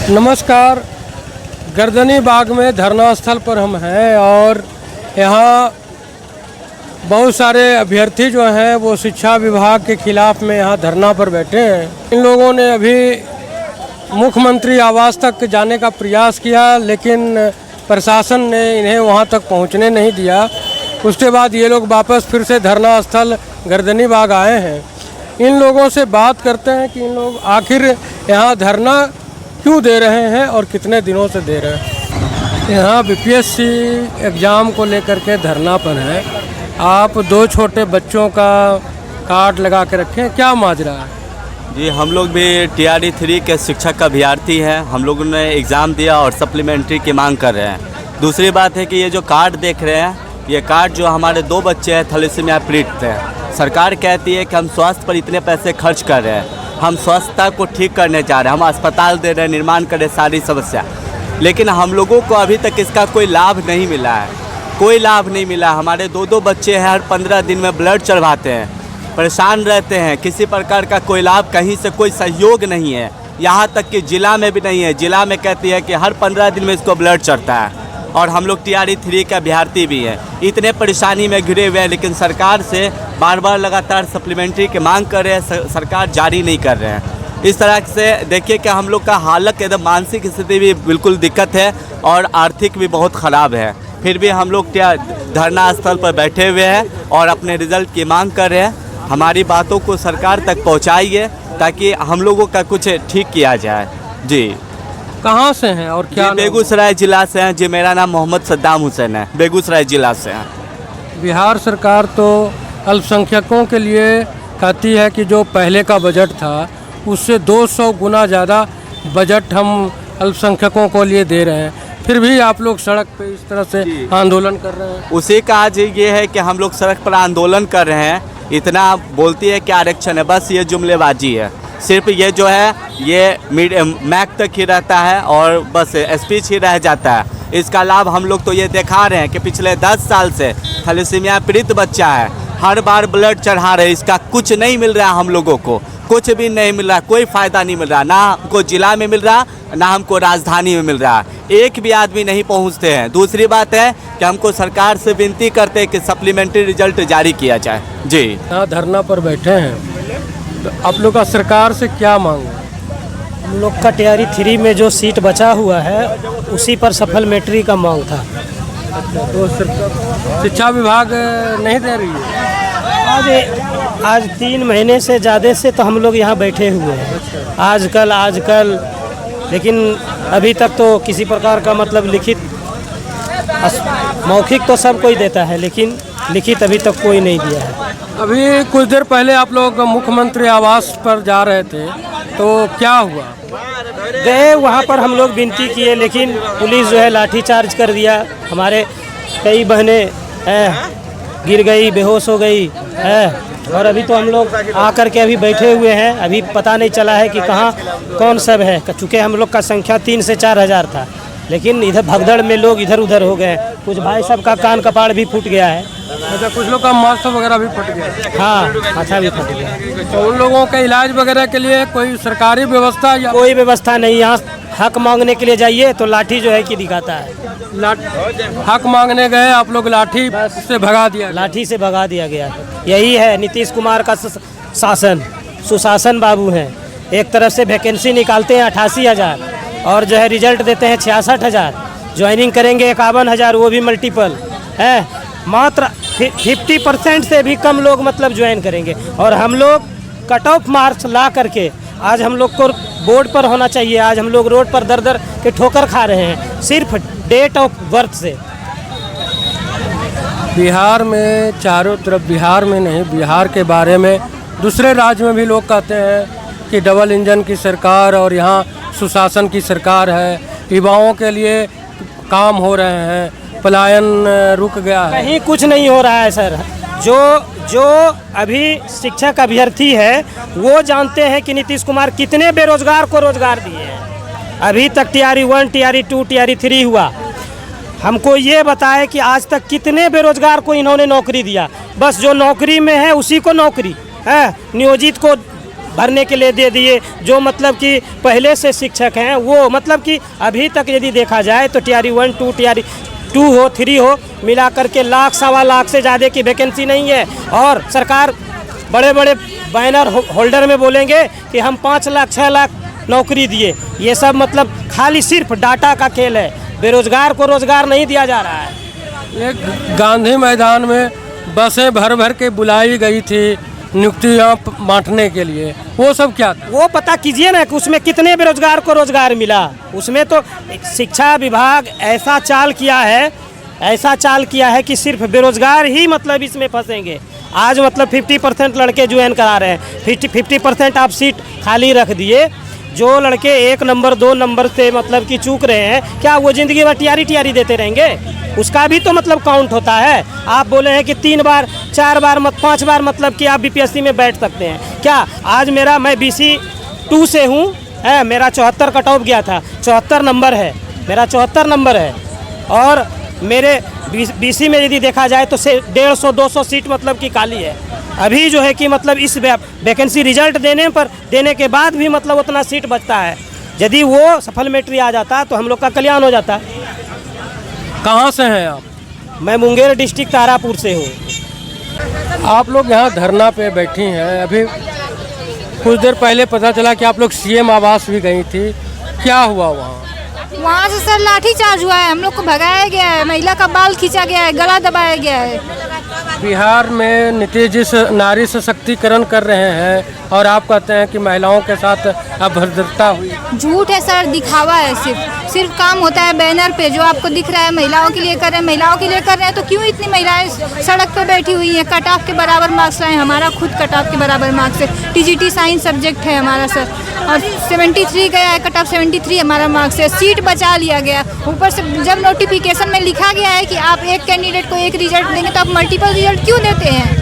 नमस्कार। गर्दनी बाग में धरना स्थल पर हम हैं और यहाँ बहुत सारे अभ्यर्थी जो हैं वो शिक्षा विभाग के खिलाफ में यहाँ धरना पर बैठे हैं। इन लोगों ने अभी मुख्यमंत्री आवास तक जाने का प्रयास किया, लेकिन प्रशासन ने इन्हें वहाँ तक पहुँचने नहीं दिया। उसके बाद ये लोग वापस फिर से धरना स्थल गर्दनी बाग आए हैं। इन लोगों से बात करते हैं कि इन लोग आखिर यहाँ धरना क्यों दे रहे हैं और कितने दिनों से दे रहे हैं। यहाँ बीपीएससी एग्ज़ाम को लेकर के धरना पर है। आप दो छोटे बच्चों का कार्ड लगा के रखे हैं, क्या माजरा है? जी, हम लोग भी TRE 3 के शिक्षक अभ्यर्थी हैं। हम लोगों ने एग्ज़ाम दिया और सप्लीमेंट्री की मांग कर रहे हैं। दूसरी बात है कि ये जो कार्ड देख रहे हैं, ये कार्ड जो हमारे 2 बच्चे हैं थैलेसीमिया पीड़ित हैं। सरकार कहती है कि हम स्वास्थ्य पर इतने पैसे खर्च कर रहे हैं, हम स्वास्थ्यता को ठीक करने जा रहे हैं, हम अस्पताल दे रहे हैं, निर्माण कर रहे हैं, सारी समस्या, लेकिन हम लोगों को अभी तक इसका कोई लाभ नहीं मिला है। कोई लाभ नहीं मिला। हमारे 2 बच्चे हैं, हर 15 दिन में ब्लड चढ़वाते हैं, परेशान रहते हैं। किसी प्रकार का कोई लाभ, कहीं से कोई सहयोग नहीं है। यहाँ तक कि जिला में भी नहीं है। जिला में कहती है कि हर 15 दिन में इसको ब्लड चढ़ता है और हम लोग TRE 3 के अभ्यर्थी भी हैं। इतने परेशानी में घिरे हुए हैं, लेकिन सरकार से बार बार लगातार सप्लीमेंट्री की मांग कर रहे हैं, सरकार जारी नहीं कर रहे हैं। इस तरह से देखिए कि हम लोग का हालत एकदम, मानसिक स्थिति भी बिल्कुल दिक्कत है और आर्थिक भी बहुत ख़राब है। फिर भी हम लोग धरना स्थल पर बैठे हुए हैं और अपने रिज़ल्ट की मांग कर रहे हैं। हमारी बातों को सरकार तक पहुँचाइए ताकि हम लोगों का कुछ ठीक किया जाए। जी, कहाँ से हैं और क्या? बेगूसराय जिला से हैं जी। मेरा नाम मोहम्मद सद्दाम हुसैन है, बेगूसराय जिला से हैं। बिहार सरकार तो अल्पसंख्यकों के लिए कहती है कि जो पहले का बजट था उससे 200 गुना ज़्यादा बजट हम अल्पसंख्यकों को लिए दे रहे हैं, फिर भी आप लोग सड़क पे इस तरह से आंदोलन कर रहे हैं। उसी का आज ये है कि हम लोग सड़क पर आंदोलन कर रहे हैं। इतना बोलती है कि आरक्षण है, बस ये जुमलेबाजी है। सिर्फ ये जो है ये मैक तक ही रहता है और बस स्पीच ही रह जाता है। इसका लाभ हम लोग तो ये दिखा रहे हैं कि पिछले 10 साल से थैलेसीमिया पीड़ित बच्चा है, हर बार ब्लड चढ़ा रहे, इसका कुछ नहीं मिल रहा। हम लोगों को कुछ भी नहीं मिल रहा, कोई फ़ायदा नहीं मिल रहा। ना हमको जिला में मिल रहा, ना हमको राजधानी में मिल रहा। एक भी आदमी नहीं पहुंचते हैं। दूसरी बात है कि हमको सरकार से विनती करते हैं कि सप्लीमेंट्री रिजल्ट जारी किया जाए। जी, यहाँ धरना पर बैठे हैं, तो आप लोग का सरकार से क्या मांग है? हम लोग का TRE 3 में जो सीट बचा हुआ है उसी पर सप्लीमेंट्री का मांग था। तो शिक्षा विभाग नहीं दे रही है? आज 3 महीने से ज़्यादा से तो हम लोग यहाँ बैठे हुए हैं। आजकल लेकिन अभी तक तो किसी प्रकार का मतलब लिखित, मौखिक तो सब कोई देता है, लेकिन लिखित अभी तक कोई नहीं दिया है। अभी कुछ देर पहले आप लोग मुख्यमंत्री आवास पर जा रहे थे, तो क्या हुआ? गए वहाँ पर हम लोग विनती किए, लेकिन पुलिस जो है लाठीचार्ज कर दिया। हमारे कई बहनें गिर गई, बेहोश हो गई है। और अभी तो हम लोग आकर के अभी बैठे हुए हैं। अभी पता नहीं चला है कि कहाँ कौन सब है, चूँकि हम लोग का संख्या 3 से 4 हज़ार था, लेकिन इधर भगदड़ में लोग इधर उधर हो गए। कुछ भाई सब का कान कपाड़ भी फूट गया है। अच्छा, कुछ लोग का माथा वगैरह भी फट गया? हाँ, माथा भी फट गया। तो उन लोगों के इलाज वगैरह के लिए कोई सरकारी व्यवस्था या? कोई व्यवस्था नहीं। यहाँ हक मांगने के लिए जाइए तो लाठी जो है कि दिखाता है। हक मांगने गए आप लोग, लाठी से भगा दिया? लाठी से भगा दिया गया। यही है नीतीश कुमार का शासन। सुशासन बाबू हैं। एक तरफ से वैकेंसी निकालते हैं 88,000 और जो है रिजल्ट देते हैं 66,000। ज्वाइनिंग करेंगे 51,000, वो भी मल्टीपल है। मात्र 50% से भी कम लोग मतलब ज्वाइन करेंगे। और हम लोग कट ऑफ मार्क्स ला करके आज हम लोग को बोर्ड पर होना चाहिए। आज हम लोग रोड पर दर के ठोकर खा रहे हैं सिर्फ डेट ऑफ बर्थ से। बिहार में चारों तरफ, बिहार में नहीं, बिहार के बारे में दूसरे राज्य में भी लोग कहते हैं कि डबल इंजन की सरकार और यहाँ सुशासन की सरकार है, युवाओं के लिए काम हो रहे हैं, पलायन रुक गया है। कहीं कुछ नहीं हो रहा है सर। जो अभी शिक्षक अभ्यर्थी है वो जानते हैं कि नीतीश कुमार कितने बेरोजगार को रोजगार दिए हैं। अभी तक TRE 1, TRE 2, TRE 3 हुआ। हमको ये बताए कि आज तक कितने बेरोजगार को इन्होंने नौकरी दिया। बस जो नौकरी में है उसी को नौकरी है, नियोजित को भरने के लिए दे दिए। जो मतलब कि पहले से शिक्षक हैं वो मतलब कि अभी तक यदि देखा जाए तो टीआरई 1 2 टीआरई 2 हो 3 हो मिला करके लाख सवा लाख से ज़्यादा की वैकेंसी नहीं है। और सरकार बड़े बड़े बैनर होल्डर में बोलेंगे कि हम 5 लाख 6 लाख नौकरी दिए। ये सब मतलब खाली सिर्फ डाटा का खेल है। बेरोजगार को रोजगार नहीं दिया जा रहा है। एक गांधी मैदान में बसें भर भर के बुलाई गई थी नियुक्तियाँ बांटने के लिए, वो सब क्या था? वो पता कीजिए ना कि उसमें कितने बेरोजगार को रोजगार मिला। उसमें तो शिक्षा विभाग ऐसा चाल किया है कि सिर्फ बेरोजगार ही मतलब इसमें फंसेंगे। आज मतलब 50% लड़के ज्वाइन करा रहे हैं, 50% आप सीट खाली रख दिए। जो लड़के 1 नंबर 2 नंबर से मतलब कि चूक रहे हैं, क्या वो ज़िंदगी भर टीआरई देते रहेंगे? उसका भी तो मतलब काउंट होता है। आप बोले हैं कि 3 बार 4 बार 5 बार मतलब कि आप बीपीएससी में बैठ सकते हैं। क्या आज मैं BC 2 से हूँ, मेरा 74 कट ऑफ गया था, 74 नंबर है, मेरा 74 नंबर है। और मेरे BC में यदि देखा जाए तो 150-200 सीट मतलब कि खाली है। अभी जो है कि मतलब इस वैकेंसी रिजल्ट देने के बाद भी मतलब उतना सीट बचता है। यदि वो सप्लीमेंट्री आ जाता तो हम लोग का कल्याण हो जाता। कहाँ से हैं आप? मैं मुंगेर डिस्ट्रिक्ट तारापुर से हूँ। आप लोग यहाँ धरना पे बैठी हैं। अभी कुछ देर पहले पता चला कि आप लोग CM आवास भी गई थी, क्या हुआ वहाँ? वहाँ से सर लाठी चार्ज हुआ है, हम लोग को भगाया गया है, महिला का बाल खींचा गया है, गला दबाया गया है। बिहार में नीतीश जी नारी सशक्तिकरण कर रहे हैं और आप कहते हैं कि महिलाओं के साथ अभद्रता हुई। झूठ है सर, दिखावा है। सिर्फ काम होता है बैनर पे, जो आपको दिख रहा है महिलाओं के लिए कर रहे हैं, महिलाओं के लिए कर रहे हैं। तो क्यों इतनी महिलाएं सड़क पे बैठी हुई हैं? कट ऑफ के बराबर मार्क्स लाए, हमारा खुद कट ऑफ के बराबर मार्क्स है। TGT साइंस सब्जेक्ट है हमारा सर, और 73 गया है, कट ऑफ 73 हमारा मार्क्स है। सीट बचा लिया गया। ऊपर से जब नोटिफिकेशन में लिखा गया है कि आप एक कैंडिडेट को एक रिजल्ट देंगे, तो आप मल्टीपल रिजल्ट क्यों देते हैं?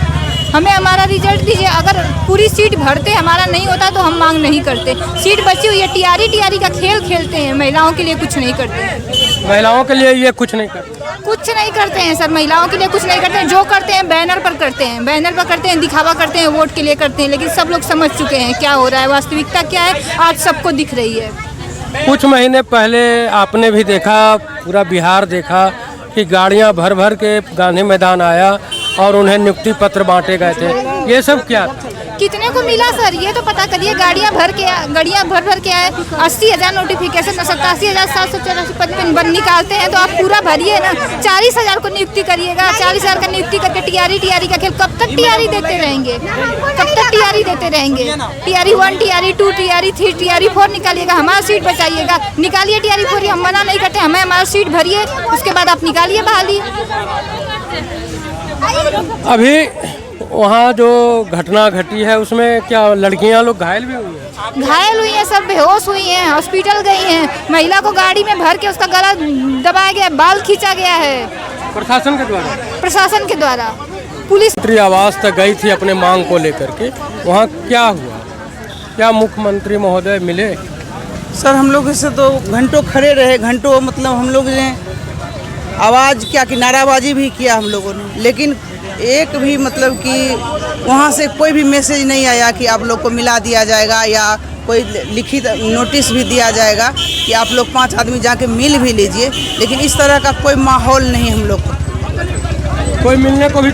हमें हमारा रिजल्ट दीजिए। अगर पूरी सीट भरते हमारा नहीं होता तो हम मांग नहीं करते। सीट बची हुई है, टीआरई का खेल खेलते हैं, महिलाओं के लिए कुछ नहीं करते। महिलाओं के लिए ये कुछ नहीं करते हैं सर, महिलाओं के लिए कुछ नहीं करते हैं। जो करते हैं बैनर पर करते हैं, दिखावा करते हैं, वोट के लिए करते हैं। लेकिन सब लोग समझ चुके हैं क्या हो रहा है, वास्तविकता क्या है, आज सबको दिख रही है। कुछ महीने पहले आपने भी देखा, पूरा बिहार देखा कि गाड़ियां भर भर के गांधी मैदान आया और उन्हें नियुक्ति पत्र बांटे गए थे। ये सब क्या? कितने को मिला सर, ये तो पता करिए। गाड़ियाँ भर भर के आए। 80,000 नोटिफिकेशन, 87,784 पद पे निकालते हैं, तो आप पूरा भरिए ना। 40,000 को नियुक्ति करिएगा। 40,000 का नियुक्ति करके टीआरई का खेल कब तक टीआरई देते रहेंगे? टीआरई 1 टीआरई 2 टीआरई 3 टीआरई 4 निकालिएगा, हमारा सीट बचाइएगा। निकालिए टीआरई 4, हम मना नहीं करते, हमें हमारा सीट भरिए, उसके बाद आप निकालिए बहाली। अभी वहाँ जो घटना घटी है उसमें क्या लड़कियाँ लोग घायल भी हुई हैं? घायल हुई हैं, सब बेहोश हुई हैं, हॉस्पिटल गई हैं। महिला को गाड़ी में भर के उसका गला दबाया गया, बाल खींचा गया है प्रशासन के द्वारा। पुलिस मंत्री आवास तक गई थी अपने मांग को लेकर के, वहाँ क्या हुआ? क्या मुख्यमंत्री महोदय मिले? सर हम लोग इससे तो घंटों खड़े रहे, घंटों मतलब हम लोग ने आवाज़ क्या कि नाराबाजी भी किया हम लोगों ने, लेकिन एक भी मतलब कि वहाँ से कोई भी मैसेज नहीं आया कि आप लोग को मिला दिया जाएगा या कोई लिखित नोटिस भी दिया जाएगा कि आप लोग 5 आदमी जाके मिल भी लीजिए। लेकिन इस तरह का कोई माहौल नहीं हम लोग को, कोई मिलने को भी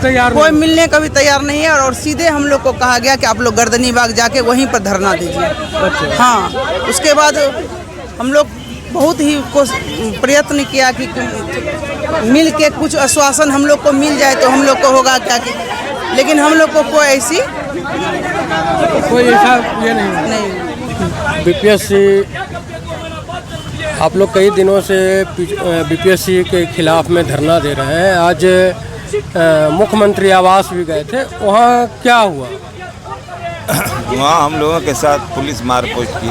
तैयार नहीं है। और सीधे हम लोग को कहा गया कि आप लोग गर्दनी बाग जाके वहीं पर धरना दीजिए। हाँ, उसके बाद हम लोग बहुत ही प्रयत्न किया कि मिल के कुछ आश्वासन हम लोग को मिल जाए तो हम लोग को होगा क्या कि, लेकिन हम लोग को कोई ऐसा ये नहीं। बीपीएससी आप लोग कई दिनों से बीपीएससी के खिलाफ में धरना दे रहे हैं। आज मुख्यमंत्री आवास भी गए थे, वहाँ क्या हुआ? वहाँ हम लोगों के साथ पुलिस मारपीट की,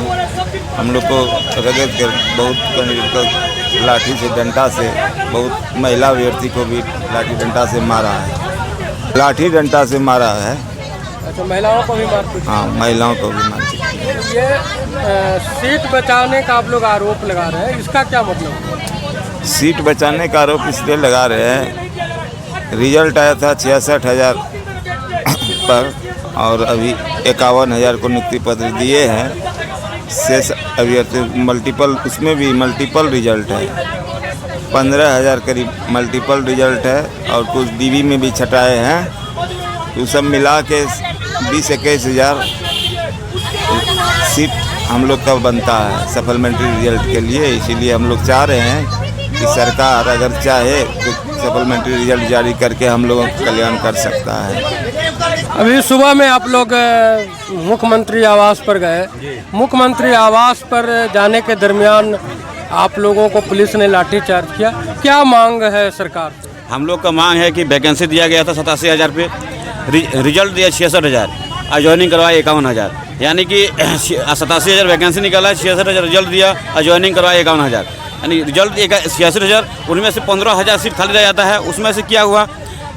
हम लोग को रगड़ कर बहुत कैंडिडेट को लाठी से डंडा से, बहुत महिला व्यक्ति को भी लाठी डंडा से मारा है, लाठी डंडा से मारा है। अच्छा, महिलाओं को भी मारपीट? हाँ, महिलाओं को भी मारपीट। ये सीट बचाने का आप लोग आरोप लगा रहे हैं, इसका क्या मतलब? सीट बचाने का आरोप इसलिए लगा रहे हैं, रिजल्ट आया था 66,000 पर और अभी 51,000 को नियुक्ति पत्र दिए हैं। शेष अभ्यर्थी मल्टीपल, उसमें भी मल्टीपल रिजल्ट है। 15,000 करीब मल्टीपल रिजल्ट है और कुछ डीवी में भी छटाए हैं। तो सब मिला के 20-21,000 सीट हम लोग का बनता है सप्लीमेंट्री रिजल्ट के लिए। इसीलिए हम लोग चाह रहे हैं कि सरकार अगर चाहे तो सप्लीमेंट्री रिजल्ट जारी करके हम लोगों का कल्याण कर सकता है। अभी सुबह में आप लोग मुख्यमंत्री आवास पर गए। मुख्यमंत्री आवास पर जाने के दरमियान आप लोगों को पुलिस ने लाठीचार्ज किया। क्या मांग है सरकार से? हम लोग का मांग है कि वैकेंसी दिया गया था 87,000 पे, रिजल्ट दिया 66,000, और ज्वाइनिंग करवाया 51,000। यानी कि 87,000 वैकेंसी निकाला, 66,000 रिजल्ट दिया और ज्वाइनिंग करवाया 51,000। यानी रिजल्ट 66,000, उनमें से 15,000 सीट खाली रह जाता है। उसमें से क्या हुआ,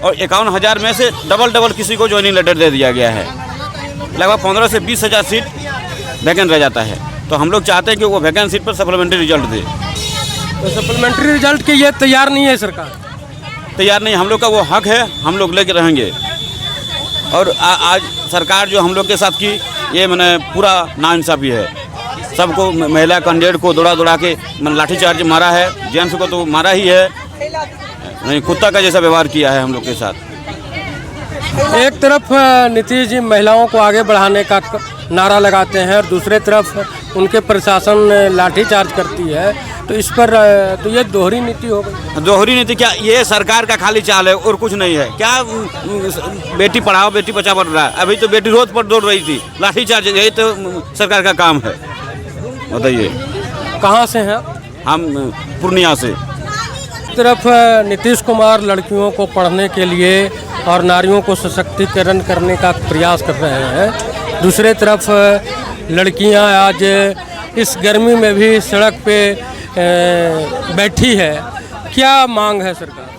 और 51,000 में से डबल किसी को ज्वाइनिंग लेटर दे दिया गया है। लगभग 15 से 20,000 सीट वैकेंट रह जाता है। तो हम लोग चाहते हैं कि वो वैकेंट सीट पर सप्लीमेंट्री रिजल्ट दे। तो सप्लीमेंट्री रिजल्ट के लिए तैयार नहीं है सरकार? तैयार नहीं, हम लोग का वो हक है, हम लोग लेके रहेंगे। और आज सरकार जो हम लोग के साथ की, ये मैंने पूरा नाइंसाफ़ी है। सबको, महिला कैंडिडेट को दौड़ा के मैंने लाठीचार्ज मारा है, जेंट्स को तो मारा ही है, नहीं कुत्ता का जैसा व्यवहार किया है हम लोग के साथ। एक तरफ नीतीश जी महिलाओं को आगे बढ़ाने का नारा लगाते हैं और दूसरे तरफ उनके प्रशासन लाठीचार्ज करती है, तो इस पर तो ये दोहरी नीति हो गई। दोहरी नीति क्या, ये सरकार का खाली चाल है और कुछ नहीं है। क्या बेटी पढ़ाओ बेटी बचाओ बढ़ रहा है, अभी तो बेटी रोड पर दौड़ रही थी, लाठीचार्ज, यही तो सरकार का काम है। बताइए कहाँ से हैं? हम पूर्णिया से। तरफ नीतीश कुमार लड़कियों को पढ़ने के लिए और नारियों को सशक्तिकरण करने का प्रयास कर रहे हैं, दूसरे तरफ लड़कियां आज इस गर्मी में भी सड़क पे बैठी है। क्या मांग है सरकार?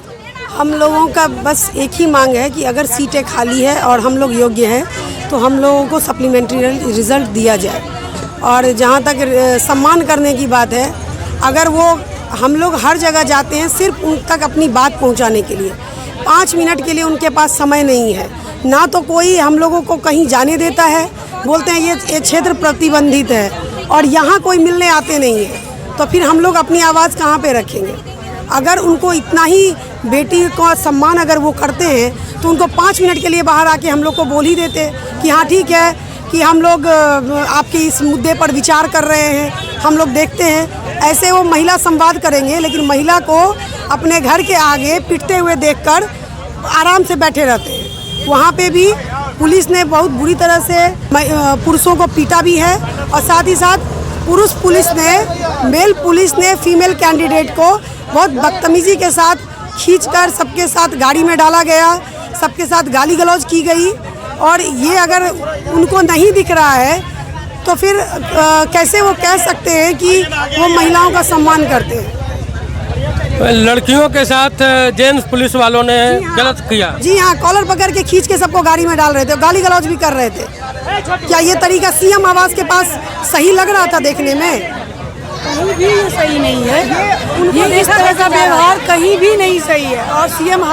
हम लोगों का बस एक ही मांग है कि अगर सीटें खाली है और हम लोग योग्य हैं तो हम लोगों को सप्लीमेंट्री रिजल्ट दिया जाए। और जहाँ तक सम्मान करने की बात है, अगर वो हम लोग हर जगह जाते हैं सिर्फ उन तक अपनी बात पहुंचाने के लिए, 5 मिनट के लिए उनके पास समय नहीं है। ना तो कोई हम लोगों को कहीं जाने देता है, बोलते हैं ये क्षेत्र प्रतिबंधित है, और यहाँ कोई मिलने आते नहीं है, तो फिर हम लोग अपनी आवाज़ कहाँ पे रखेंगे? अगर उनको इतना ही बेटी का सम्मान अगर वो करते हैं तो उनको 5 मिनट के लिए बाहर आके हम लोग को बोल ही देते कि हाँ ठीक है कि हम लोग आपके इस मुद्दे पर विचार कर रहे हैं, हम लोग देखते हैं। ऐसे वो महिला संवाद करेंगे, लेकिन महिला को अपने घर के आगे पिटते हुए देखकर आराम से बैठे रहते हैं। वहाँ पे भी पुलिस ने बहुत बुरी तरह से पुरुषों को पीटा भी है, और साथ ही साथ मेल पुलिस ने फीमेल कैंडिडेट को बहुत बदतमीज़ी के साथ खींचकर सबके साथ गाड़ी में डाला गया, सबके साथ गाली गलौज की गई। और ये अगर उनको नहीं दिख रहा है तो फिर कैसे वो कह सकते हैं कि वो महिलाओं का सम्मान करते हैं? लड़कियों के साथ जेंट्स पुलिस वालों ने गलत किया। जी हाँ, कॉलर पकड़ के खींच के सबको गाड़ी में डाल रहे थे, गाली गलौज भी कर रहे थे। क्या ये तरीका सीएम आवास के पास सही लग रहा था देखने में? कहीं भी ये सही नहीं है, ये इस तरह का व्यवहार कहीं भी नहीं सही है। और सीएम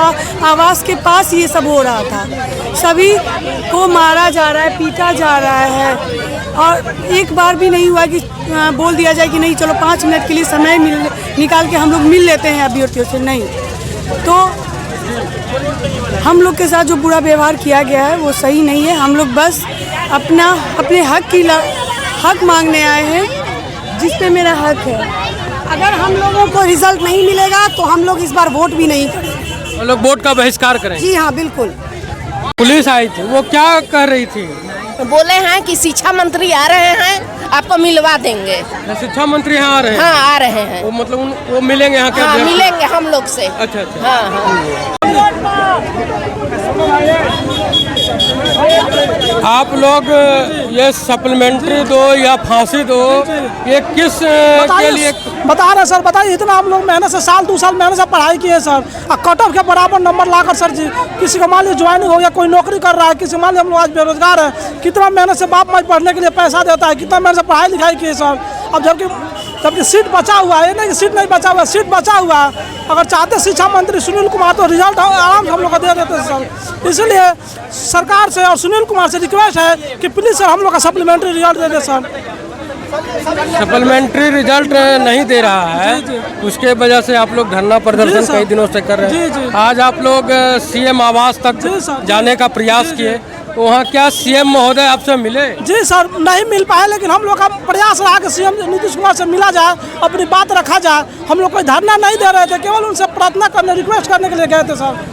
आवास के पास ये सब हो रहा था, सभी को मारा जा रहा है, पीटा जा रहा है, और एक बार भी नहीं हुआ कि बोल दिया जाए कि नहीं चलो 5 मिनट के लिए समय निकाल के हम लोग मिल लेते हैं अभ्यर्थियों से। नहीं, तो हम लोग के साथ जो बुरा व्यवहार किया गया है वो सही नहीं है। हम लोग बस अपने हक मांगने आए हैं, जिस पे मेरा हक है। अगर हम लोगों को रिजल्ट नहीं मिलेगा तो हम लोग इस बार वोट भी नहीं करेंगे। हम लोग वोट का बहिष्कार करें? जी हाँ, बिल्कुल। पुलिस आई थी, वो क्या कह रही थी? बोले हैं कि शिक्षा मंत्री आ रहे हैं, आपको मिलवा देंगे। शिक्षा मंत्री यहाँ आ रहे हैं? हाँ, आ रहे हैं। वो मतलब वो मिलेंगे यहाँ? हाँ, मिलेंगे हम लोग से। अच्छा। हाँ हाँ। आप लोग ये सप्लीमेंट्री दो या फांसी दो, ये किस के लिए बता रहे सर? बताइए, इतना हम लोग मेहनत से 2 साल मेहनत से पढ़ाई किए सर, और कट ऑफ के बराबर नंबर लाकर सर जी किसी को मान लीजिए ज्वाइनिंग हो गया, कोई नौकरी कर रहा है, किसी मान लीजिए हम लोग आज बेरोजगार हैं, कितना मेहनत से बाप माई पढ़ने के लिए पैसा देता है, कितना मेहनत से पढ़ाई लिखाई की है सर। अब जबकि जबकि सीट बचा हुआ है, नहीं कि सीट नहीं बचा हुआ, सीट बचा हुआ है। अगर चाहते शिक्षा मंत्री सुनील कुमार तो रिजल्ट आराम से हम लोग को दे देते सर। इसलिए सरकार से और सुनील कुमार से रिक्वेस्ट है कि प्लीज़ सर हम लोग का सप्लीमेंट्री रिजल्ट दे दे सर। सप्लीमेंट्री रिजल्ट नहीं दे रहा है, उसके वजह से आप लोग धरना प्रदर्शन कई दिनों से कर रहे हैं। आज आप लोग सीएम आवास तक जाने का प्रयास किए, तो वहाँ क्या सीएम महोदय आपसे मिले? जी सर, नहीं मिल पाए, लेकिन हम लोग का प्रयास रहा कि सीएम नीतीश कुमार से मिला जाए, अपनी बात रखा जाए। हम लोग कोई धरना नहीं दे रहे थे, केवल उनसे प्रार्थना करने, रिक्वेस्ट करने के लिए गए थे सर,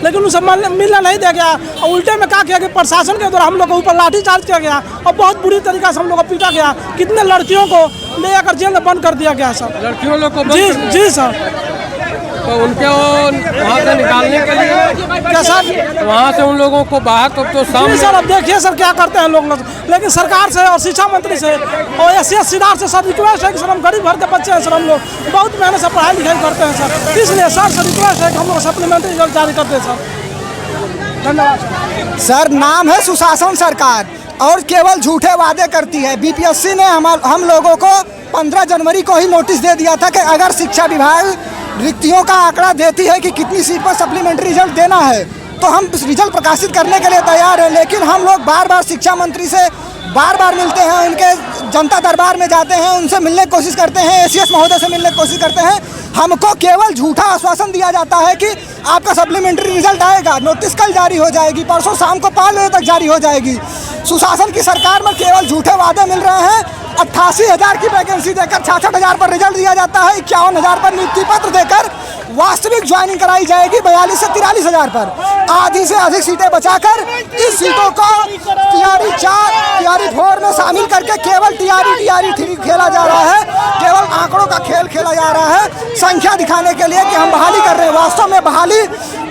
लेकिन उनसे मिलना नहीं दिया गया। और उल्टे में क्या किया कि प्रशासन के द्वारा हम लोग के ऊपर लाठीचार्ज किया गया और बहुत बुरी तरीके से हम लोग को पीटा गया। कितने लड़कियों को ले आकर जेल में बंद कर दिया गया सर। लड़कियों लोग को जी सर। तो उनके वहाँ से निकालने के लिए क्या सर, वहाँ से उन लोगों को बाहर तो सामने सर अब देखिए सर क्या करते हैं लोग। लेकिन सरकार से और शिक्षा मंत्री से और एस सीधार से सर रिक्वेस्ट है कि सर हम गरीब घर के बच्चे हैं सर, हम लोग बहुत मेहनत से पढ़ाई लिखाई करते हैं सर, इसलिए सर रिक्वेस्ट है कि हम लोग सप्लीमेंट्री रिजल्ट जारी करते हैं सर। धन्यवाद सर। नाम है सुशासन सरकार और केवल झूठे वादे करती है। बीपीएससी ने हम लोगों को 15 जनवरी को ही नोटिस दे दिया था कि अगर शिक्षा विभाग रिक्तियों का आंकड़ा देती है कि कितनी सीट पर सप्लीमेंट्री रिजल्ट देना है तो हम रिजल्ट प्रकाशित करने के लिए तैयार हैं। लेकिन हम लोग बार बार शिक्षा मंत्री से बार मिलते हैं, उनके जनता दरबार में जाते हैं, उनसे मिलने की कोशिश करते हैं, एसीएस महोदय से मिलने की कोशिश करते हैं। हमको केवल झूठा आश्वासन दिया जाता है कि आपका सप्लीमेंट्री रिजल्ट आएगा, नोटिस कल जारी हो जाएगी, परसों शाम को 5 बजे तक जारी हो जाएगी। सुशासन की सरकार में केवल झूठे वादे मिल रहे हैं। 88,000 की वैकेंसी देकर 66,000 पर रिजल्ट दिया जाता है, 51,000 पर नियुक्ति पत्र देकर वास्तविक ज्वाइनिंग कराई जाएगी 42 से 43,000 पर। आधी से अधिक सीटें बचाकर इस सीटों को टीआरई 4 टीआरई 4 में शामिल करके केवल टीआरई 3 खेला जा रहा है। केवल आंकड़ों का खेल खेला जा रहा है, संख्या दिखाने के लिए कि हम बहाली कर रहे हैं। वास्तव में बहाली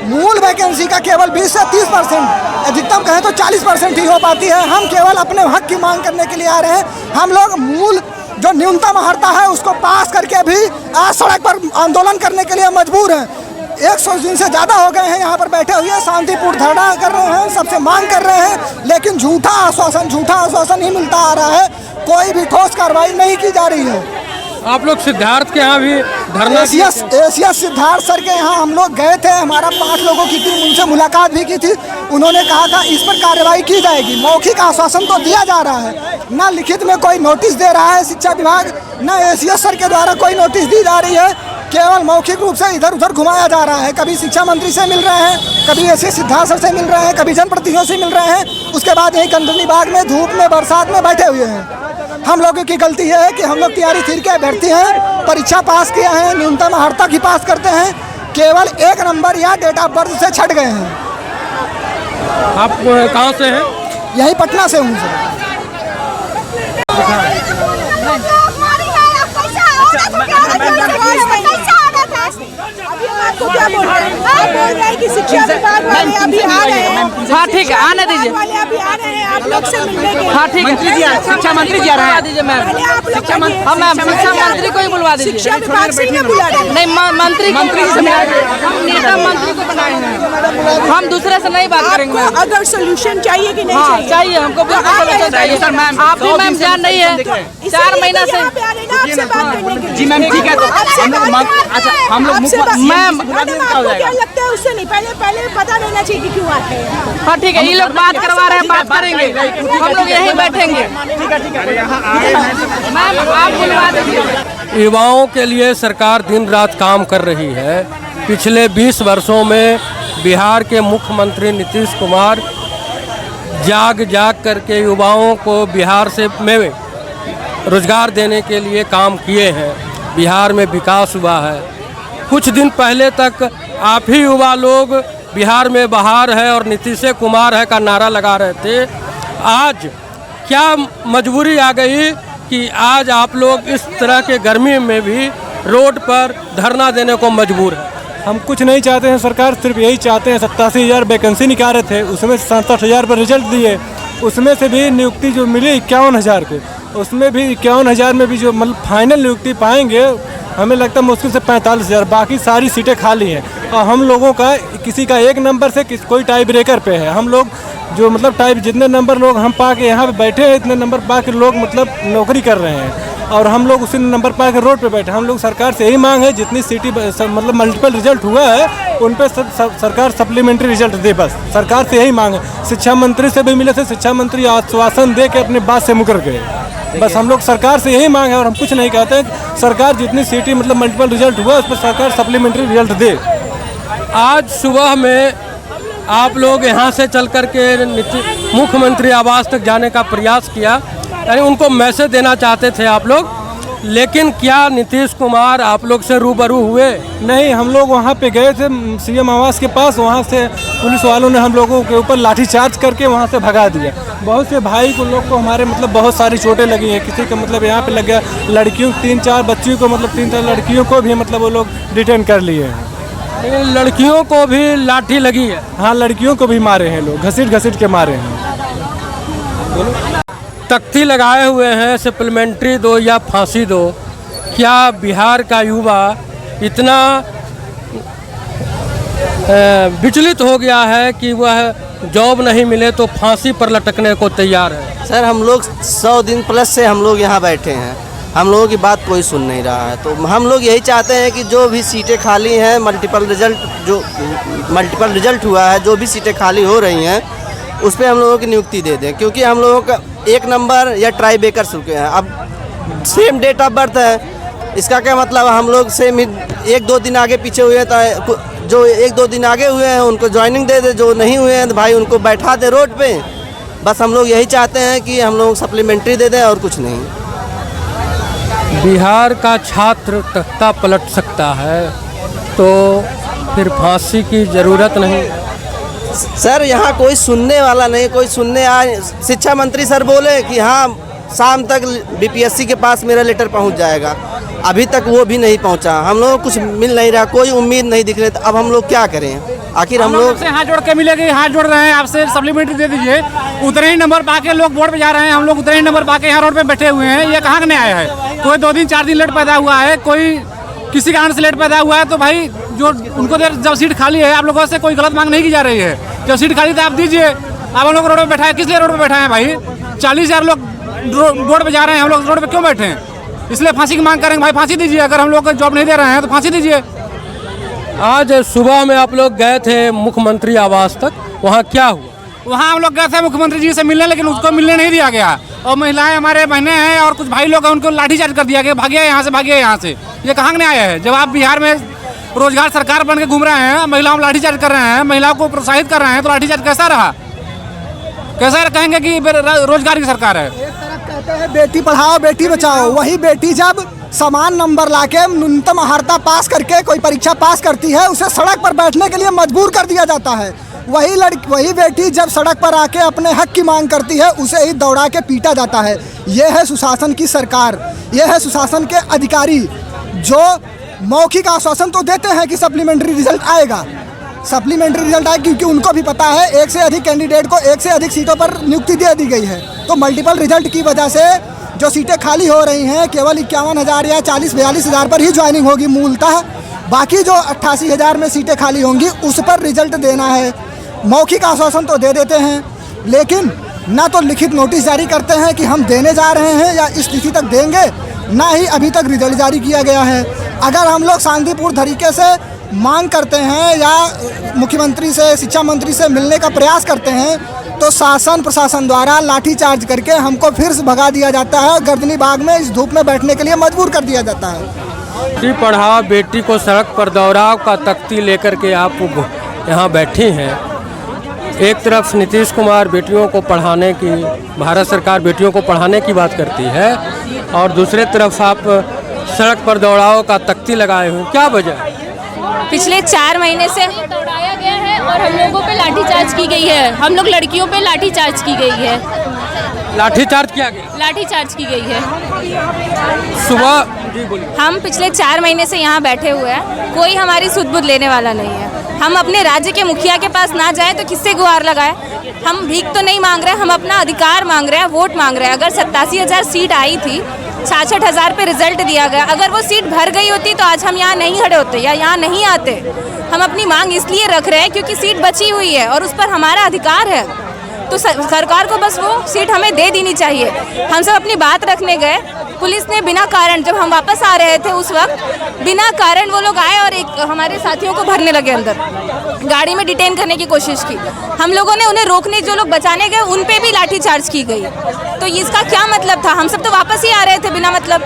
मूल वैकेंसी का केवल 20 से 30%, अधिकतम कहें तो 40% ही हो पाती है। हम केवल अपने हक की मांग करने के लिए आ रहे हैं। हम लोग मूल जो न्यूनतम अर्हता है उसको पास करके भी आज सड़क पर आंदोलन करने के लिए मजबूर हैं। 100 दिन से ज़्यादा हो गए हैं यहाँ पर बैठे हुए, शांतिपूर्ण धरना कर रहे हैं, सबसे मांग कर रहे हैं, लेकिन झूठा आश्वासन ही मिलता आ रहा है। कोई भी ठोस कार्रवाई नहीं की जा रही है। आप लोग सिद्धार्थ के यहाँ भी धरना एसीएस सिद्धार्थ सर के यहाँ हम लोग गए थे, हमारा 5 लोगों की टीम, उनसे मुलाकात भी की थी। उन्होंने कहा था इस पर कार्रवाई की जाएगी। मौखिक आश्वासन तो दिया जा रहा है, ना लिखित में कोई नोटिस दे रहा है शिक्षा विभाग, ना एसीएस सर के द्वारा कोई नोटिस दी जा रही है। केवल मौखिक रूप से इधर उधर घुमाया जा रहा है। कभी शिक्षा मंत्री से मिल रहे हैं, कभी एसीएस सिद्धार्थ सर से मिल रहे हैं, कभी जनप्रतिनिधियों से मिल रहे हैं, उसके बाद यही कंदनी बाग में धूप में बरसात में बैठे हुए हैं। हम लोगों की गलती है कि हम लोग टीआरई 3 के अभ्यर्थी हैं, परीक्षा पास किए हैं, न्यूनतम अर्हता की पास करते हैं, केवल 1 नंबर या डेट ऑफ बर्थ से छट गए हैं। आप कहाँ से हैं? यही पटना से हूँ सर। तो क्या बोल रहे हैं? आप बोल रहे हैं कि शिक्षा विभाग वाले अभी आ रहे हैं। हाँ ठीक है, आने दीजिए। वाले अभी आ रहे हैं आप लोग से मिलने के लिए। हाँ ठीक है, शिक्षा मंत्री जी आ रहे हैं। दीजिए मैम, शिक्षा मंत्री को ही बुलवा दीजिए। शिक्षा विभाग से ही बुला रहे हैं। नहीं, मंत्री से हम नेता मंत्री को बनाए हैं, हम दूसरे से नहीं बात करेंगे। आपको अगर सोल्यूशन चाहिए कि नहीं चाहिए? हमको बिल्कुल चाहिए। आप भी मैम जान नहीं है, 4 महीना से आपसे बात करने के लिए। जी मैम ठीक है, हम लोग मैम आपको क्या लगता है उससे नहीं, पहले पता लेना चाहिए कि क्यों आते हैं। हाँ ठीक है, ये लोग बात करवा रहे हैं, बात करेंगे, हम लोग यहीं बैठेंगे। मैम आप बुलवा दीजिए। युवाओं के लिए सरकार दिन रात काम कर रही है। पिछले 20 वर्षों में बिहार के मुख्यमंत्री नीतीश कुमार जाग करके युवाओं को बिहार में रोजगार देने के लिए काम किए हैं। बिहार में विकास हुआ है। कुछ दिन पहले तक आप ही युवा लोग बिहार में बहार है और नीतीश कुमार है का नारा लगा रहे थे। आज क्या मजबूरी आ गई कि आज आप लोग इस तरह के गर्मी में भी रोड पर धरना देने को मजबूर है? हम कुछ नहीं चाहते हैं, सरकार सिर्फ यही चाहते हैं। 87,000 वैकेंसी निकाले थे, उसमें 67,000 पर रिजल्ट दिए, उसमें से भी नियुक्ति जो मिली 51,000 पे, उसमें भी 51,000 में भी जो मतलब फाइनल नियुक्ति पाएंगे हमें लगता है मुश्किल से 45,000। बाकी सारी सीटें खाली हैं और हम लोगों का किसी का 1 नंबर से कोई टाई ब्रेकर पे है। हम लोग जो मतलब जितने नंबर लोग हम पा के यहाँ पे बैठे हैं, इतने नंबर पा के लोग मतलब नौकरी कर रहे हैं और हम लोग उसी नंबर पा के रोड पे बैठे। हम लोग सरकार से यही मांग है, जितनी सीटी मतलब मल्टीपल रिजल्ट हुआ है उन पे सरकार सप्लीमेंट्री रिजल्ट दे, बस सरकार से यही मांग है। शिक्षा मंत्री से भी मिले थे, शिक्षा मंत्री आश्वासन दे के अपनी बात से मुकर गए। बस हम लोग सरकार से यही मांग है और हम कुछ नहीं कहते हैं। सरकार जितनी सीटी मतलब मल्टीपल रिजल्ट हुआ उस पर सरकार सप्लीमेंट्री रिजल्ट दे। आज सुबह में आप लोग यहाँ से चल कर के मुख्यमंत्री आवास तक जाने का प्रयास किया, यानी उनको मैसेज देना चाहते थे आप लोग, लेकिन क्या नीतीश कुमार आप लोग से रूबरू हुए? नहीं, हम लोग वहाँ पे गए थे सीएम आवास के पास, वहाँ से पुलिस वालों ने हम लोगों के ऊपर लाठीचार्ज करके वहाँ से भगा दिया। बहुत से भाई को लोग को हमारे मतलब बहुत सारी चोटें लगी हैं, किसी का मतलब यहाँ पे लग गया, लड़कियों 3-4 बच्चियों को मतलब 3-4 लड़कियों को भी मतलब वो लोग डिटेन कर लिए हैं। लड़कियों को भी लाठी लगी है? हाँ, लड़कियों को भी मारे हैं लोग, घसीट के मारे हैं। तख्ती लगाए हुए हैं सप्लीमेंट्री दो या फांसी दो। क्या बिहार का युवा इतना विचलित हो गया है कि वह जॉब नहीं मिले तो फांसी पर लटकने को तैयार है? सर, हम लोग 100 दिन प्लस से हम लोग यहाँ बैठे हैं, हम लोगों की बात कोई सुन नहीं रहा है। तो हम लोग यही चाहते हैं कि जो भी सीटें खाली हैं, मल्टीपल रिजल्ट हुआ है, जो भी सीटें खाली हो रही हैं उस पर हम लोगों की नियुक्ति दे दें, क्योंकि हम लोगों का 1 नंबर या ट्राई बेकर्स रुके हैं। अब सेम डेट ऑफ बर्थ है, इसका क्या मतलब हम लोग सेम 1-2 दिन आगे पीछे हुए हैं, तो जो 1-2 दिन आगे हुए हैं उनको ज्वाइनिंग दे दे, जो नहीं हुए हैं तो भाई उनको बैठा दे रोड पे। बस हम लोग यही चाहते हैं कि हम लोग सप्लीमेंट्री दे दें और कुछ नहीं। बिहार का छात्र तख्ता पलट सकता है तो फिर फांसी की ज़रूरत नहीं? सर, यहाँ कोई सुनने वाला नहीं, कोई सुनने आए। शिक्षा मंत्री सर बोले कि हाँ शाम तक बीपीएससी के पास मेरा लेटर पहुँच जाएगा, अभी तक वो भी नहीं पहुँचा। हम लोग कुछ मिल नहीं रहा, कोई उम्मीद नहीं दिख रही, तो अब हम लोग क्या करें? आखिर हम लोग से हाथ जोड़ के मिलेंगे, हाथ जोड़ रहे हैं आपसे, सप्लीमेंट्री दे दीजिए। उतने ही नंबर पाके लोग बोर्ड पे जा रहे हैं, हम लोग उतने ही नंबर पाके यहाँ रोड पे बैठे हुए हैं। ये कहाँ नहीं आया है? कोई 2 दिन 4 दिन लेट पैदा हुआ है, कोई किसी कारण से लेट पैदा हुआ है, तो भाई जो उनको जब सीट खाली है, आप लोगों से कोई गलत मांग नहीं की जा रही है। जब सीट खाली तो आप दीजिए। आप हम लोग रोड पे बैठा है, किस लिए रोड पे बैठा है भाई? 40,000 लोग बोर्ड पे जा रहे हैं, हम लोग रोड पे क्यों बैठे हैं? इसलिए फांसी की मांग करेंगे। भाई फांसी दीजिए, अगर हम लोग को जॉब नहीं दे रहे हैं तो फांसी दीजिए। आज सुबह में आप लोग गए थे मुख्यमंत्री आवास तक, वहाँ क्या हुआ? वहाँ हम लोग गए थे मुख्यमंत्री जी से मिलने, लेकिन उसको मिलने नहीं दिया गया। और महिलाएं हमारे बहनें हैं और कुछ भाई लोग हैं, उनको लाठीचार्ज कर दिया गया, भागिए यहाँ से, भागिए यहाँ से। ये कहाँ नहीं आया है? जब आप बिहार में रोजगार सरकार बन के घूम रहे हैं, महिलाओं को लाठीचार्ज कर रहे हैं, महिलाओं को प्रोत्साहित कर रहे हैं, तो लाठीचार्ज कैसा रहा? कैसा कहेंगे कि रोजगार की सरकार है? एक तरफ कहते हैं बेटी पढ़ाओ बेटी बचाओ, वही बेटी जब समान नंबर लाके न्यूनतम अर्हता पास करके कोई परीक्षा पास करती है, उसे सड़क पर बैठने के लिए मजबूर कर दिया जाता है। वही बेटी जब सड़क पर आके अपने हक की मांग करती है, उसे ही दौड़ा के पीटा जाता है। ये है सुशासन की सरकार, ये है सुशासन के अधिकारी जो मौखिक आश्वासन तो देते हैं कि सप्लीमेंट्री रिजल्ट आएगा, सप्लीमेंट्री रिजल्ट आएगा, क्योंकि उनको भी पता है 1 से अधिक कैंडिडेट को 1 से अधिक सीटों पर नियुक्ति दे दी गई है। तो मल्टीपल रिजल्ट की वजह से जो सीटें खाली हो रही हैं, केवल 51,000 या 40-42,000 पर ही ज्वाइनिंग होगी मूलतः। बाकी जो 88,000 में सीटें खाली होंगी उस पर रिजल्ट देना है। मौखिक आश्वासन तो दे देते हैं, लेकिन ना तो लिखित नोटिस जारी करते हैं कि हम देने जा रहे हैं या इस तिथि तक देंगे, ना ही अभी तक रिजल्ट जारी किया गया है। अगर हम लोग शांतिपूर्ण तरीके से मांग करते हैं या मुख्यमंत्री से, शिक्षा मंत्री से मिलने का प्रयास करते हैं, तो शासन प्रशासन द्वारा लाठीचार्ज करके हमको फिर से भगा दिया जाता है, गर्दनी बाग में इस धूप में बैठने के लिए मजबूर कर दिया जाता है। बेटी पढ़ाओ बेटी को सड़क पर दौड़ाओ का तख्ती लेकर के आप यहाँ बैठी हैं। एक तरफ नीतीश कुमार बेटियों को पढ़ाने की, भारत सरकार बेटियों को पढ़ाने की बात करती है, और दूसरे तरफ आप सड़क पर दौड़ाओ का तख्ती लगाए हुए, क्या वजह? पिछले 4 महीने से दौड़ाया गया है और हम लोगों पे लाठीचार्ज की गई है, हम लोग लड़कियों पे लाठीचार्ज की गई है। लाठीचार्ज किया गया? लाठीचार्ज की गई है। सुबह हम पिछले 4 महीने से यहाँ बैठे हुए हैं, कोई हमारी सुध-बुध लेने वाला नहीं है। हम अपने राज्य के मुखिया के पास ना जाएं तो किससे गुहार लगाएं? हम भीख तो नहीं मांग रहे, हम अपना अधिकार मांग रहे हैं, वोट मांग रहे हैं। अगर 87,000 सीट आई थी, 66,000 पे रिजल्ट दिया गया, अगर वो सीट भर गई होती तो आज हम यहाँ नहीं खड़े होते या यहाँ नहीं आते। हम अपनी मांग इसलिए रख रहे हैं क्योंकि सीट बची हुई है और उस पर हमारा अधिकार है, तो सरकार को बस वो सीट हमें दे देनी चाहिए। हम सब अपनी बात रखने गए, पुलिस ने बिना कारण, जब हम वापस आ रहे थे उस वक्त बिना कारण वो लोग आए और एक हमारे साथियों को भरने लगे अंदर, गाड़ी में डिटेन करने की कोशिश की। हम लोगों ने उन्हें रोकने, जो लोग बचाने गए उन पे भी लाठीचार्ज की गई। तो इसका क्या मतलब था? हम सब तो वापस ही आ रहे थे बिना मतलब।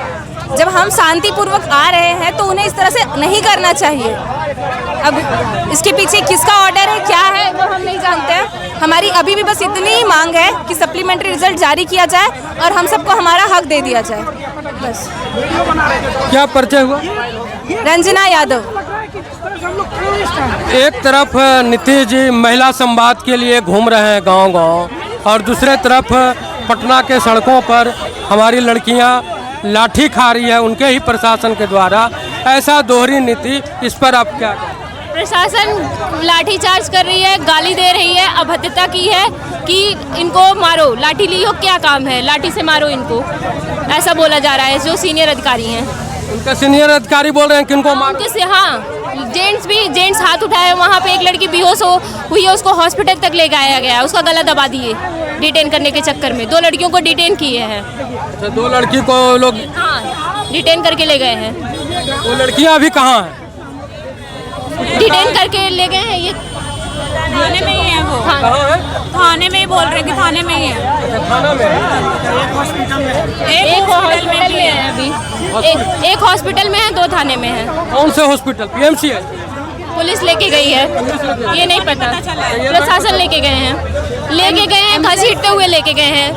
जब हम शांतिपूर्वक आ रहे हैं तो उन्हें इस तरह से नहीं करना चाहिए। अब इसके पीछे किसका ऑर्डर है, क्या है, वो हम नहीं जानते हैं। हमारी अभी भी बस इतनी ही मांग है कि सप्लीमेंट्री रिजल्ट जारी किया जाए और हम सबको हमारा हक दे दिया जाए, बस। क्या परिचय हुआ? रंजना यादव। एक तरफ नीतीश जी महिला संवाद के लिए घूम रहे हैं गांव-गांव, और दूसरे तरफ पटना के सड़कों पर हमारी लड़कियां लाठी खा रही है उनके ही प्रशासन के द्वारा। ऐसा दोहरी नीति, इस पर आप क्या कहें? प्रशासन लाठीचार्ज कर रही है, गाली दे रही है, अभद्रता की है कि इनको मारो, लाठी ली हो, क्या काम है, लाठी से मारो इनको, ऐसा बोला जा रहा है। जो सीनियर अधिकारी हैं, उनका सीनियर अधिकारी बोल रहे हैं कि इनको मारो। हाँ, जेंट्स हाथ उठाए। वहाँ पे एक लड़की बेहोश हुई है, उसको हॉस्पिटल तक ले जाया गया, उसका गला दबा दिए डिटेन करने के चक्कर में। 2 लड़कियों को डिटेन किए हैं। अच्छा, 2 लड़की को लोग डिटेन करके ले गए हैं। वो लड़कियां अभी कहाँ हैं? डिटेन करके ले गए हैं। ये थाने में ही है वो। हाँ, थाने में ही बोल रहे कि थाने में ही है। अच्छा, थाना में एक हॉस्पिटल में है अभी, एक हॉस्पिटल में है, 2 थाने में है। कौन से हॉस्पिटल? पीएमसी है? पुलिस लेके गई है, ये नहीं पता, प्रशासन लेके गए हैं, घसीटते हुए लेके गए हैं।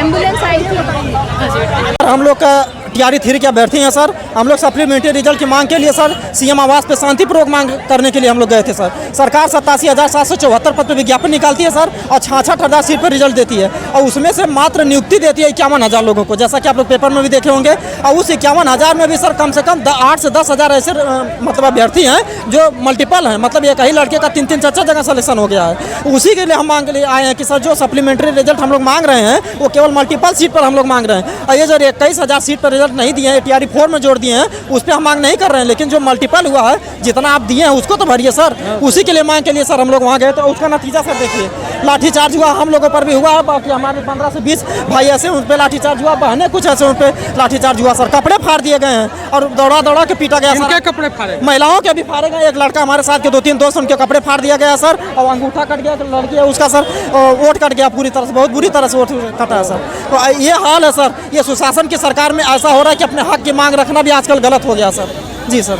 एम्बुलेंस आई थी। हम लोग का टीआरई 3 के अभ्यर्थी हैं सर। हम लोग सप्लीमेंट्री रिजल्ट की मांग के लिए सर सीएम आवास पे शांतिपूर्वक मांग करने के लिए हम लोग गए थे सर। सरकार 87,774 पद पर विज्ञापन निकालती है सर और 66,000 सीट पर रिजल्ट देती है, और उसमें से मात्र नियुक्ति देती है 51,000 लोगों को, जैसा कि आप लोग पेपर में भी देखे होंगे। और उस 51,000 में भी सर कम से कम 8 से 10,000 ऐसे मतलब अभ्यर्थी हैं जो मल्टीपल हैं, मतलब एक ही लड़के का 3-3 4-4 जगह सिलेक्शन हो गया है। उसी के लिए हम मांग के लिए आए हैं कि सर जो सप्लीमेंट्री रिजल्ट हम लोग मांग रहे हैं वो केवल मल्टीपल सीट पर हम लोग मांग रहे हैं। और ये जो 21,000 सीट पर नहीं दिए हैं, टीआरई 4 में जोड़ दिए हैं, उस पर हम मांग नहीं कर रहे हैं। लेकिन जो मल्टीपल हुआ है, जितना आप दिए हैं उसको तो भरिए सर। उसी के लिए मांग के लिए सर हम लोग वहाँ गए, तो उसका नतीजा सर देखिए, लाठीचार्ज हुआ, हम लोगों पर भी हुआ है। बाकी हमारे 15 से 20 भाई ऐसे उन पर लाठीचार्ज हुआ, बहनें कुछ ऐसे उन पर लाठीचार्ज हुआ सर। कपड़े फाड़ दिए गए हैं और दौड़ा के पीटा गया सर। कपड़े फाड़े? महिलाओं के भी फाड़े गए। एक लड़का हमारे साथ के 2-3 दोस्त, उनके कपड़े फाड़ दिया गया सर, और अंगूठा कट गया। लड़की है उसका सर वोट कट गया पूरी तरह से, बहुत बुरी तरह से वोट कटा है सर। तो ये हाल है सर। ये सुशासन की सरकार में ऐसा हो रहा है कि अपने हक की मांग रखना भी आजकल गलत हो गया सर। जी सर।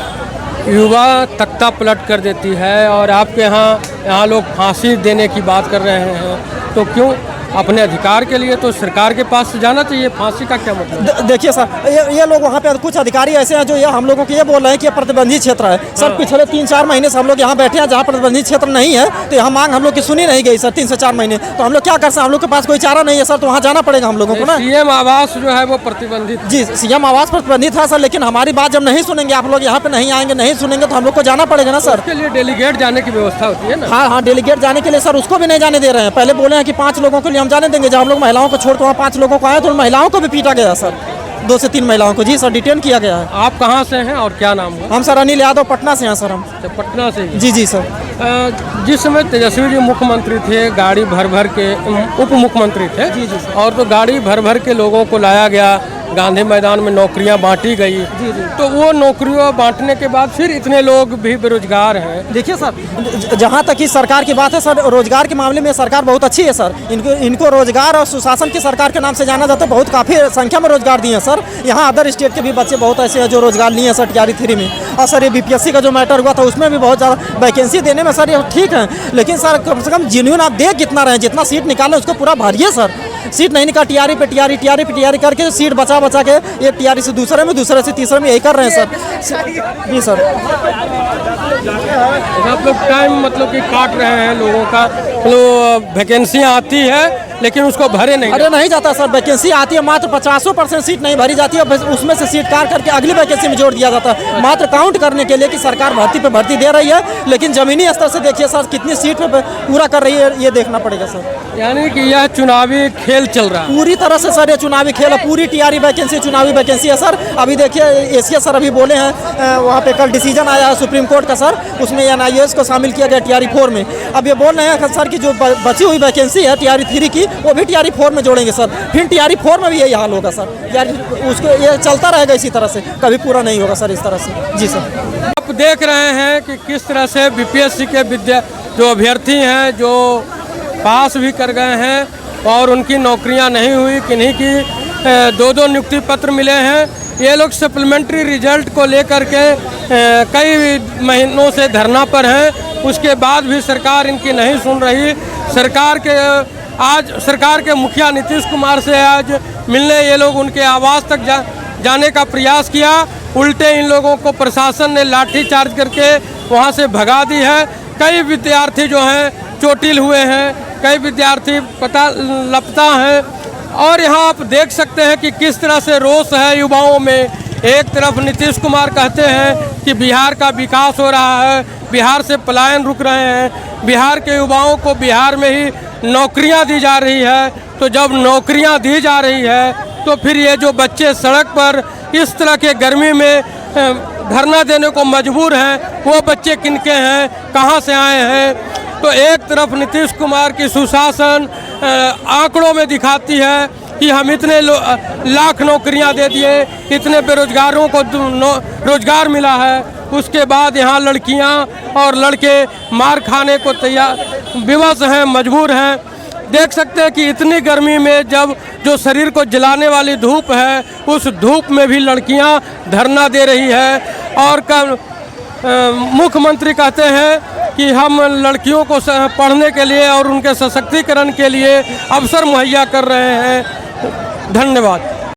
युवा तख्ता पलट कर देती है, और आपके यहाँ लोग फांसी देने की बात कर रहे हैं, तो क्यों? अपने अधिकार के लिए तो सरकार के पास जाना चाहिए, फांसी का क्या मतलब? देखिए सर, ये लोग वहाँ पे कुछ अधिकारी ऐसे हैं जो ये हम लोगों को ये बोल रहे हैं कि ये प्रतिबंधित क्षेत्र है सर। पिछले 3-4 महीने से हम लोग यहाँ बैठे हैं जहाँ प्रतिबंधित क्षेत्र नहीं है, तो यहाँ मांग हम लोग की सुनी नहीं गई सर 3 से 4 महीने। तो हम लोग क्या कर सकते हैं? हम लोग के पास कोई चारा नहीं है सर, तो वहाँ जाना पड़ेगा हम लोगों को ना। सीएम आवास जो है वो प्रतिबंधित? जी, सीएम आवास प्रतिबंधित है सर, लेकिन हमारी बात जब नहीं सुनेंगे, आप लोग यहाँ पे नहीं आएंगे, नहीं सुनेंगे, तो हम लोग को जाना पड़ेगा ना सर। उसके लिए डेलीगेट जाने की व्यवस्था होती है ना? हाँ, डेलीगेट जाने के लिए सर उसको भी नहीं जाने दे रहे हैं। पहले बोले हैं कि 5 लोगों के लिए हम जाने देंगे, जब हम लोग महिलाओं को छोड़ के वहाँ 5 लोगों को आए तो उन महिलाओं को भी पीटा गया सर। 2 से 3 महिलाओं को जी सर डिटेन किया गया है। आप कहाँ से हैं और क्या नाम है? हम सर अनिल यादव, पटना से हैं सर। हम पटना से? जी सर। जिस समय तेजस्वी जी मुख्यमंत्री थे, गाड़ी भर के उप मुख्यमंत्री थे, जी, और तो गाड़ी भर के लोगों को लाया गया, गांधी मैदान में नौकरियां बांटी गई। तो वो नौकरियां बांटने के बाद फिर इतने लोग भी बेरोजगार हैं। देखिए सर, जहाँ तक कि सरकार की बात है सर, रोजगार के मामले में सरकार बहुत अच्छी है सर। इनको रोजगार और सुशासन की सरकार के नाम से जाना जाता है। बहुत काफ़ी संख्या में रोजगार दिए हैं सर। यहाँ अदर स्टेट के भी बच्चे बहुत ऐसे हैं जो रोजगार लिए हैं सर टीआरई 3 में। और सर ये बीपीएससी का जो मैटर हुआ था उसमें भी बहुत ज़्यादा वैकेंसी देने में सर ये ठीक है, लेकिन सर कम से कम जेन्युइन आप दे कितना रहे, जितना सीट निकालें उसको पूरा भरिए सर। सीट नहीं निकाल, टीआरई पे टीआरई करके सीट बचा के ये टीआरई से दूसरे से तीसरे में यही कर रहे हैं सर। जी सर। आप लोग टाइम मतलब कि काट रहे हैं लोगों का, वैकेंसियाँ आती है लेकिन उसको भरे नहीं जाता सर। वैकेंसी आती है, मात्र 50% सीट नहीं भरी जाती है, उसमें से सीट काट करके अगली वैकेंसी में जोड़ दिया जाता है, मात्र काउंट करने के लिए कि सरकार भर्ती पे भर्ती दे रही है। लेकिन जमीनी स्तर से देखिए सर कितनी सीट पे पूरा कर रही है, ये देखना पड़ेगा सर। यानी कि यह चुनावी खेल चल रहा है पूरी तरह से सर। ये चुनावी खेल है, पूरी टीआरई वैकेंसी चुनावी वैकेंसी है सर। अभी देखिए एशिया सर अभी बोले हैं, वहाँ पे कल डिसीजन आया है सुप्रीम कोर्ट का सर, उसमें NIS को शामिल किया गया टीआरई 4 में। अब ये बोल रहे हैं सर कि जो बची हुई वैकेंसी है टीआरई 3 की, वो भी TRE 4 में जोड़ेंगे सर, फिर TRE 4 में भी यही हाल होगा सर। यार उसको ये चलता रहेगा इसी तरह से, कभी पूरा नहीं होगा सर इस तरह से। जी सर, आप देख रहे हैं कि किस तरह से BPSC के जो अभ्यर्थी हैं जो पास भी कर गए हैं और उनकी नौकरियां नहीं हुई, किन्हीं की 2-2 नियुक्ति पत्र मिले हैं। ये लोग सप्लीमेंट्री रिजल्ट को लेकर के कई महीनों से धरना पर हैं, उसके बाद भी सरकार इनकी नहीं सुन रही। सरकार के मुखिया नीतीश कुमार से आज मिलने ये लोग उनके आवास तक जाने का प्रयास किया, उल्टे इन लोगों को प्रशासन ने लाठी चार्ज करके वहाँ से भगा दी है। कई विद्यार्थी जो हैं चोटिल हुए हैं, कई विद्यार्थी लापता हैं और यहाँ आप देख सकते हैं कि किस तरह से रोष है युवाओं में। एक तरफ नीतीश कुमार कहते हैं कि बिहार का विकास हो रहा है, बिहार से पलायन रुक रहे हैं, बिहार के युवाओं को बिहार में ही नौकरियां दी जा रही है। तो जब नौकरियां दी जा रही है तो फिर ये जो बच्चे सड़क पर इस तरह के गर्मी में धरना देने को मजबूर हैं, वो बच्चे किनके हैं, कहाँ से आए हैं। तो एक तरफ नीतीश कुमार की सुशासन आंकड़ों में दिखाती है कि हम इतने लाख नौकरियां दे दिए, इतने बेरोजगारों को रोजगार मिला है, उसके बाद यहाँ लड़कियां और लड़के मार खाने को तैयार विवश हैं, मजबूर हैं। देख सकते हैं कि इतनी गर्मी में जब जो शरीर को जलाने वाली धूप है, उस धूप में भी लड़कियां धरना दे रही है। और मुख्यमंत्री कहते हैं कि हम लड़कियों को पढ़ने के लिए और उनके सशक्तिकरण के लिए अवसर मुहैया कर रहे हैं। धन्यवाद।